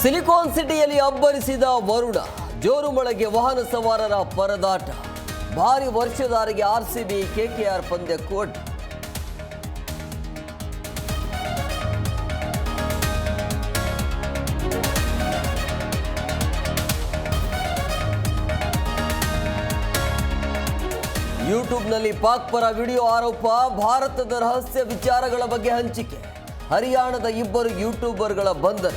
Silicon ಸಿಟಿಯಲ್ಲಿ ಅಬ್ಬರಿಸಿದ ವರುಣ. ಜೋರು ಮಳೆಗೆ ವಾಹನ ಸವಾರರ ಪರದಾಟ. ಭಾರಿ ವರ್ಷಧಾರೆಗೆ ಆರ್ಸಿಬಿ ಕೆಕೆಆರ್ ಪಂದ್ಯಕ್ಕೂ ಅಡ್ಡಿ. ಯೂಟ್ಯೂಬ್ನಲ್ಲಿ ಪಾಕ್ ಪರ ವಿಡಿಯೋ ಆರೋಪ. ಭಾರತದ ರಹಸ್ಯ ವಿಚಾರಗಳ ಬಗ್ಗೆ ಹಂಚಿಕೆ. ಹರಿಯಾಣದ ಇಬ್ಬರು ಯೂಟ್ಯೂಬರ್ಗಳ ಬಂಧನ.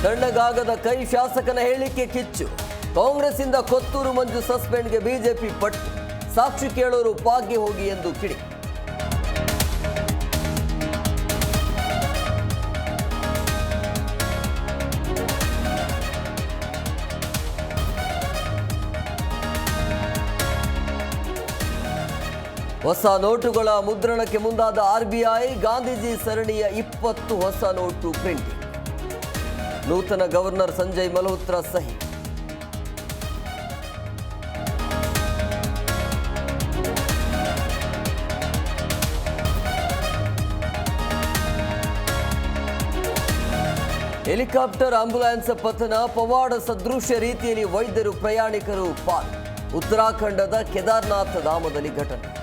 ತಣ್ಣಗಾಗದ ಕೈ ಶಾಸಕನ ಹೇಳಿಕೆ ಕಿಚ್ಚು. ಕಾಂಗ್ರೆಸ್ಸಿಂದ ಕೊತ್ತೂರು ಮಂಜು ಸಸ್ಪೆಂಡ್ಗೆ ಬಿಜೆಪಿ ಪಟ್ಟು. ಸಾಕ್ಷಿ ಕೇಳೋರು ಪಾಕ್ಗೆ ಹೋಗಿ ಎಂದು ಕಿಡಿ. ಹೊಸ ನೋಟುಗಳ ಮುದ್ರಣಕ್ಕೆ ಮುಂದಾದ ಆರ್ಬಿಐ. ಗಾಂಧೀಜಿ ಸರಣಿಯ 20 ಹೊಸ ನೋಟು ಪ್ರಿಂಟಿಂಗ್. ನೂತನ ಗವರ್ನರ್ ಸಂಜಯ್ ಮಲ್ಹೋತ್ರಾ ಸಹಿ. ಹೆಲಿಕಾಪ್ಟರ್ ಆಂಬ್ಯುಲೆನ್ಸ್ ಪತನ. ಪವಾಡ ಸದೃಶ್ಯ ರೀತಿಯಲ್ಲಿ ವೈದ್ಯರು ಪ್ರಯಾಣಿಕರು ಪಾರು. ಉತ್ತರಾಖಂಡದ ಕೇದಾರ್ನಾಥ ಧಾಮದಲ್ಲಿ ಘಟನೆ.